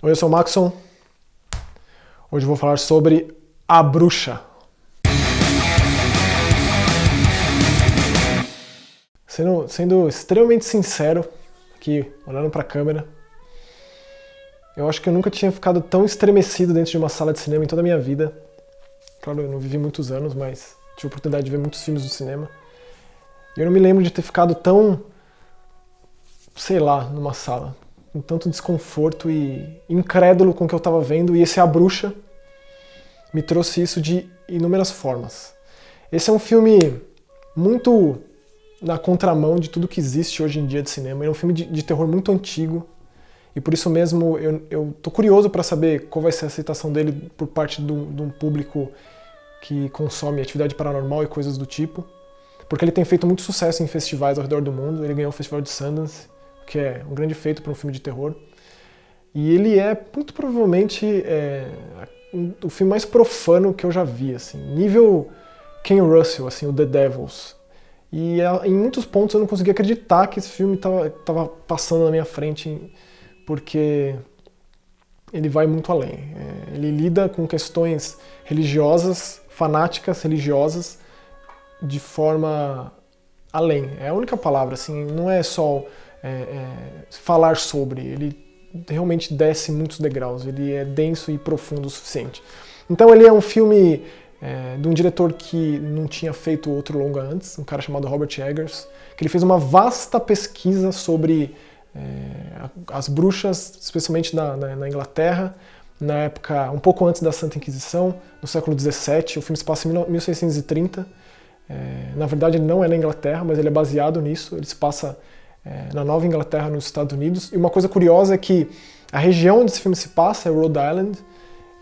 Oi, eu sou o Maxon. Hoje eu vou falar sobre A Bruxa. Sendo extremamente sincero, aqui olhando pra câmera, eu acho que eu nunca tinha ficado tão estremecido dentro de uma sala de cinema em toda a minha vida. Claro, eu não vivi muitos anos, mas tive a oportunidade de ver muitos filmes no cinema. E eu não me lembro de ter ficado tão, sei lá, numa sala, com tanto desconforto e incrédulo com o que eu estava vendo. E esse A Bruxa me trouxe isso de inúmeras formas. Esse é um filme muito na contramão de tudo que existe hoje em dia de cinema. Ele é um filme de terror muito antigo. E por isso mesmo eu tô curioso para saber qual vai ser a aceitação dele por parte de um público que consome atividade paranormal e coisas do tipo. Porque ele tem feito muito sucesso em festivais ao redor do mundo. Ele ganhou o Festival de Sundance, que é um grande feito para um filme de terror. E ele é, muito provavelmente, o filme mais profano que eu já vi, assim. Nível Ken Russell, assim, o The Devils. E em muitos pontos eu não conseguia acreditar que esse filme estava passando na minha frente, porque ele vai muito além. Ele lida com questões religiosas, fanáticas religiosas, de forma além. É a única palavra, assim, não é só falar sobre, ele realmente desce muitos degraus, ele é denso e profundo o suficiente. Então ele é um filme de um diretor que não tinha feito outro longa antes, um cara chamado Robert Eggers, que ele fez uma vasta pesquisa sobre as bruxas, especialmente na Inglaterra, na época, um pouco antes da Santa Inquisição, no século XVII. O filme se passa em 1630. Na verdade, ele não é na Inglaterra, mas ele é baseado nisso. Ele se passa na Nova Inglaterra, nos Estados Unidos. E uma coisa curiosa é que a região onde esse filme se passa é Rhode Island,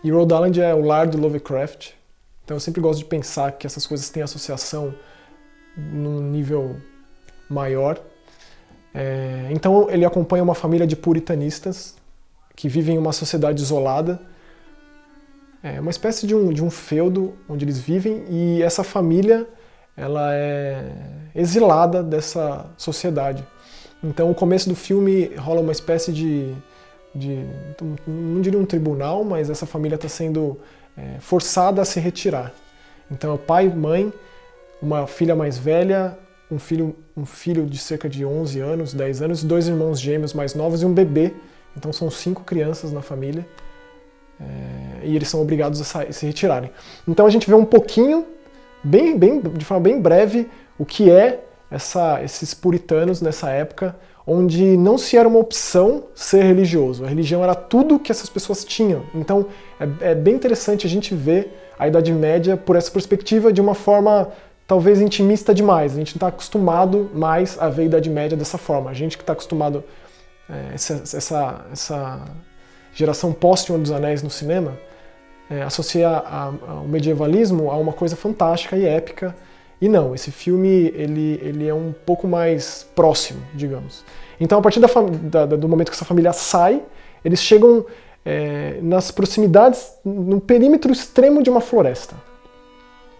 e Rhode Island é o lar do Lovecraft. Então eu sempre gosto de pensar que essas coisas têm associação num nível maior. Então ele acompanha uma família de puritanistas que vivem em uma sociedade isolada. É uma espécie de um feudo onde eles vivem, e essa família ela é exilada dessa sociedade. Então o começo do filme rola uma espécie de não diria um tribunal, mas essa família está sendo forçada a se retirar. Então é o pai, mãe, uma filha mais velha, um filho de cerca de 11 anos, 10 anos, 2 irmãos gêmeos mais novos e um bebê. Então são 5 crianças na família. E eles são obrigados a se retirarem. Então a gente vê um pouquinho, de forma bem breve, o que é esses puritanos nessa época, onde não se era uma opção ser religioso. A religião era tudo que essas pessoas tinham. Então é bem interessante a gente ver a Idade Média por essa perspectiva, de uma forma talvez intimista demais. A gente não está acostumado mais a ver a Idade Média dessa forma. A gente que está acostumado essa geração pós-Senhor dos Anéis no cinema, associa o medievalismo a uma coisa fantástica e épica. E não, esse filme ele é um pouco mais próximo, digamos. Então, a partir do momento que essa família sai, eles chegam nas proximidades, no perímetro extremo de uma floresta.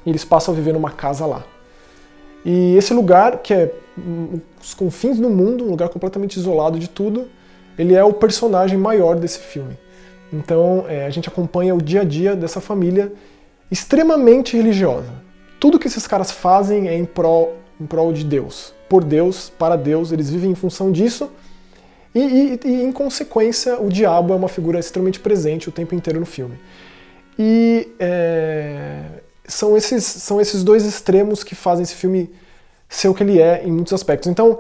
E eles passam a viver numa casa lá. E esse lugar, que é os confins do mundo, um lugar completamente isolado de tudo, ele é o personagem maior desse filme. Então a gente acompanha o dia a dia dessa família extremamente religiosa. Tudo que esses caras fazem é em prol de Deus. Por Deus, para Deus, eles vivem em função disso. E em consequência, o diabo é uma figura extremamente presente o tempo inteiro no filme. E são esses dois extremos que fazem esse filme ser o que ele é em muitos aspectos. Então,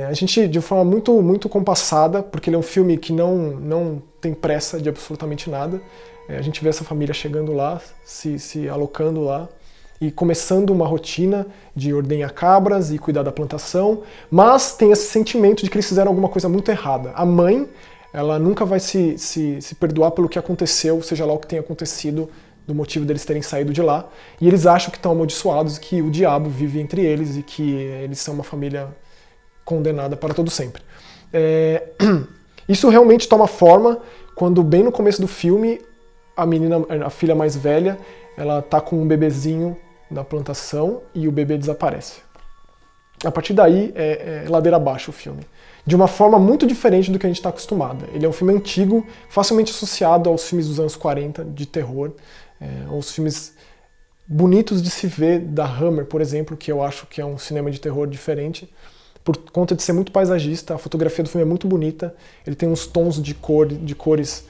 a gente, de forma muito, muito compassada, porque ele é um filme que não tem pressa de absolutamente nada, a gente vê essa família chegando lá, se alocando lá, e começando uma rotina de ordenhar cabras e cuidar da plantação, mas tem esse sentimento de que eles fizeram alguma coisa muito errada. A mãe, ela nunca vai se perdoar pelo que aconteceu, seja lá o que tenha acontecido, do motivo deles terem saído de lá, e eles acham que estão amaldiçoados, que o diabo vive entre eles e que eles são uma família condenada para todo sempre. Isso realmente toma forma quando, bem no começo do filme, a filha mais velha, ela tá com um bebezinho na plantação e o bebê desaparece. A partir daí é ladeira abaixo o filme. de uma forma muito diferente do que a gente está acostumado. Ele é um filme antigo, facilmente associado aos filmes dos anos 40 de terror, aos filmes bonitos de se ver da Hammer, por exemplo, que eu acho que é um cinema de terror diferente, por conta de ser muito paisagista. A fotografia do filme é muito bonita, ele tem uns tons de cores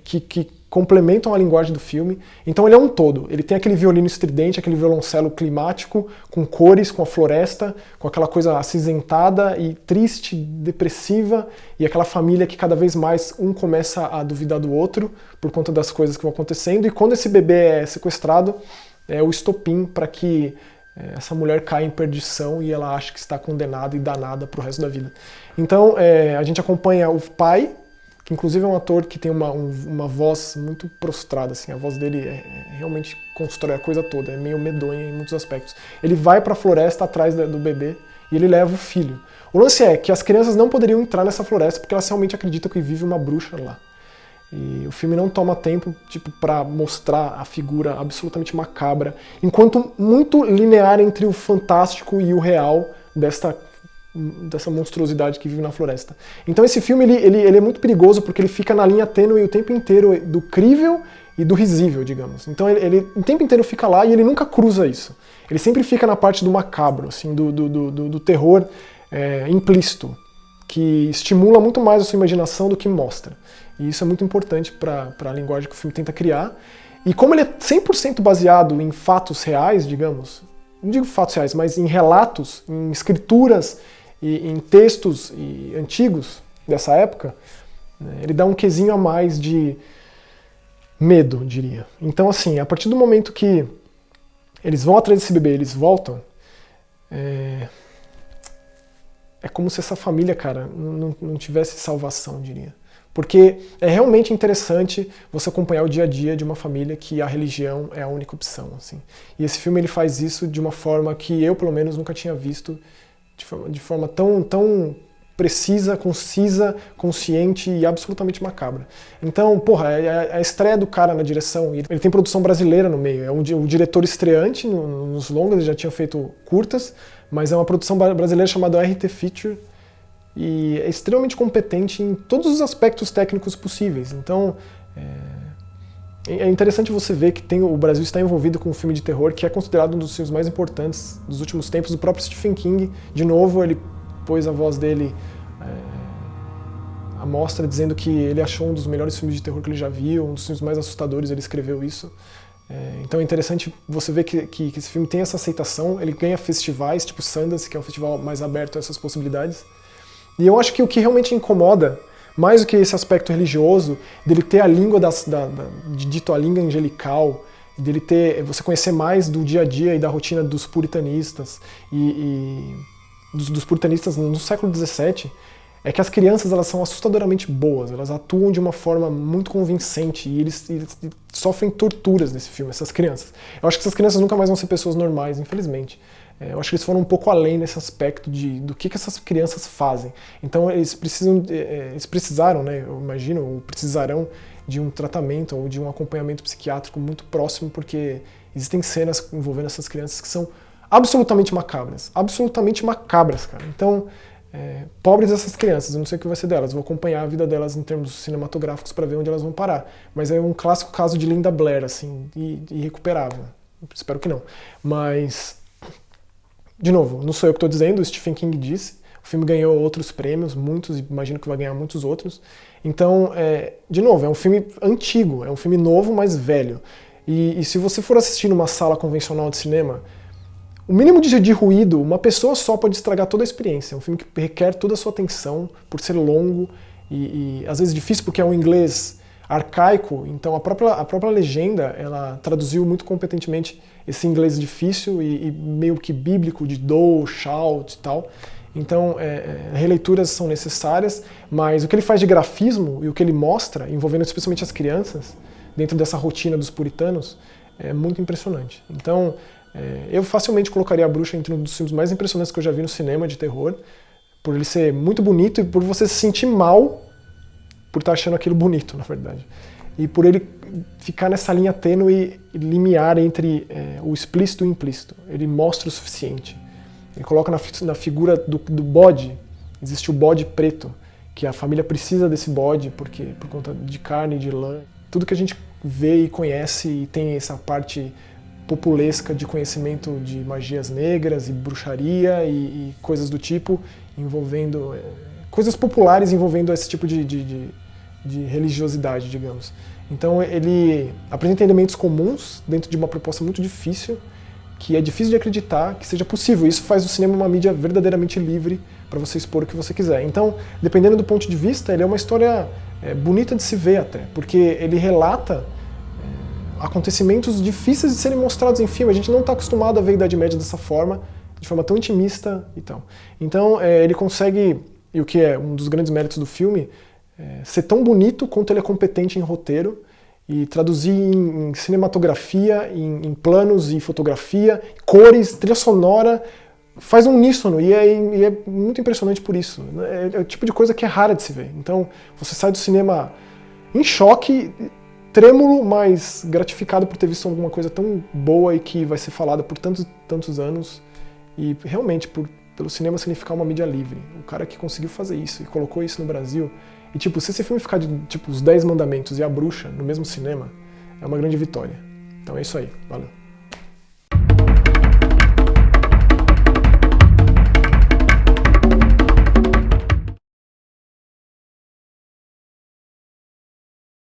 que complementam a linguagem do filme. Então ele é um todo. Ele tem aquele violino estridente, aquele violoncelo climático, com cores, com a floresta, com aquela coisa acinzentada e triste, depressiva, e aquela família que cada vez mais um começa a duvidar do outro por conta das coisas que vão acontecendo. E quando esse bebê é sequestrado, é o estopim para que essa mulher caia em perdição e ela acha que está condenada e danada para o resto da vida. Então a gente acompanha o pai, que inclusive é um ator que tem uma voz muito prostrada, assim, a voz dele realmente constrói a coisa toda, é meio medonha em muitos aspectos. Ele vai para a floresta atrás do bebê e ele leva o filho. O lance é que as crianças não poderiam entrar nessa floresta porque elas realmente acreditam que vive uma bruxa lá. E o filme não toma tempo para mostrar a figura absolutamente macabra, enquanto muito linear entre o fantástico e o real dessa monstruosidade que vive na floresta. Então esse filme ele é muito perigoso porque ele fica na linha tênue o tempo inteiro do crível e do risível, digamos. Então ele o tempo inteiro fica lá e ele nunca cruza isso. Ele sempre fica na parte do macabro, assim, do terror implícito, que estimula muito mais a sua imaginação do que mostra. E isso é muito importante para a linguagem que o filme tenta criar. E como ele é 100% baseado em fatos reais, digamos, não digo fatos reais, mas em relatos, em escrituras e em textos antigos dessa época, né, ele dá um quesinho a mais de medo, diria. Então, assim, a partir do momento que eles vão atrás desse bebê, eles voltam, é como se essa família, cara, não tivesse salvação, diria. Porque é realmente interessante você acompanhar o dia a dia de uma família que a religião é a única opção, assim. E esse filme ele faz isso de uma forma que eu, pelo menos, nunca tinha visto, de forma tão precisa, concisa, consciente e absolutamente macabra. Então, porra, a estreia do cara na direção, ele tem produção brasileira no meio, é um diretor estreante nos longas, ele já tinha feito curtas, mas é uma produção brasileira chamada RT Feature, e é extremamente competente em todos os aspectos técnicos possíveis. Então, é interessante você ver que o Brasil está envolvido com um filme de terror que é considerado um dos filmes mais importantes dos últimos tempos, do próprio Stephen King. De novo, ele pôs a voz dele à mostra, dizendo que ele achou um dos melhores filmes de terror que ele já viu, um dos filmes mais assustadores, ele escreveu isso. Então é interessante você ver que esse filme tem essa aceitação, ele ganha festivais, tipo Sundance, que é um festival mais aberto a essas possibilidades. E eu acho que o que realmente incomoda, mais do que esse aspecto religioso, dele ter a língua dito a língua angelical, dele você conhecer mais do dia a dia e da rotina dos puritanistas, dos puritanistas no século XVII, é que as crianças elas são assustadoramente boas, elas atuam de uma forma muito convincente e eles sofrem torturas nesse filme, essas crianças. Eu acho que essas crianças nunca mais vão ser pessoas normais, infelizmente. Eu acho que eles foram um pouco além nesse aspecto do que essas crianças fazem. Então eles precisaram, né, eu imagino, ou precisarão de um tratamento ou de um acompanhamento psiquiátrico muito próximo, porque existem cenas envolvendo essas crianças que são absolutamente macabras, cara. Então, pobres essas crianças, eu não sei o que vai ser delas, vou acompanhar a vida delas em termos cinematográficos para ver onde elas vão parar. Mas é um clássico caso de Linda Blair, assim, irrecuperável. Espero que não. Mas, de novo, não sou eu que estou dizendo, o Stephen King disse. O filme ganhou outros prêmios, muitos, e imagino que vai ganhar muitos outros. Então, de novo, é um filme antigo, é um filme novo, mas velho. E se você for assistir numa sala convencional de cinema, o mínimo de ruído, uma pessoa só pode estragar toda a experiência. É um filme que requer toda a sua atenção, por ser longo e às vezes difícil porque é um inglês arcaico, então a própria legenda, ela traduziu muito competentemente esse inglês difícil e meio que bíblico, de do, shout e tal. Então, releituras são necessárias, mas o que ele faz de grafismo e o que ele mostra, envolvendo especialmente as crianças, dentro dessa rotina dos puritanos, é muito impressionante. Então, eu facilmente colocaria A Bruxa entre um dos filmes mais impressionantes que eu já vi no cinema de terror, por ele ser muito bonito e por você se sentir mal por estar achando aquilo bonito, na verdade. E por ele ficar nessa linha tênue e limiar entre o explícito e o implícito. Ele mostra o suficiente. Ele coloca na figura do bode Existe o bode preto, que a família precisa desse bode por conta de carne, de lã. Tudo que a gente vê e conhece e tem essa parte populesca de conhecimento de magias negras e bruxaria e coisas do tipo, envolvendo coisas populares envolvendo esse tipo de religiosidade, digamos. Então ele apresenta elementos comuns dentro de uma proposta muito difícil, que é difícil de acreditar que seja possível. Isso faz do cinema uma mídia verdadeiramente livre para você expor o que você quiser. Então, dependendo do ponto de vista, ele é uma história bonita de se ver até, porque ele relata acontecimentos difíceis de serem mostrados em filme. A gente não está acostumado a ver a Idade Média dessa forma, de forma tão intimista e tal. Então, ele consegue, e o que é um dos grandes méritos do filme, ser tão bonito quanto ele é competente em roteiro, e traduzir em cinematografia, em planos e fotografia, cores, trilha sonora, faz um uníssono, e é muito impressionante por isso. É o tipo de coisa que é rara de se ver. Então, você sai do cinema em choque, trêmulo, mas gratificado por ter visto alguma coisa tão boa e que vai ser falada por tantos anos, e realmente pelo cinema significar uma mídia livre. O cara que conseguiu fazer isso e colocou isso no Brasil. E tipo, se esse filme ficar de tipo Os 10 Mandamentos e A Bruxa no mesmo cinema, é uma grande vitória. Então é isso aí. Valeu.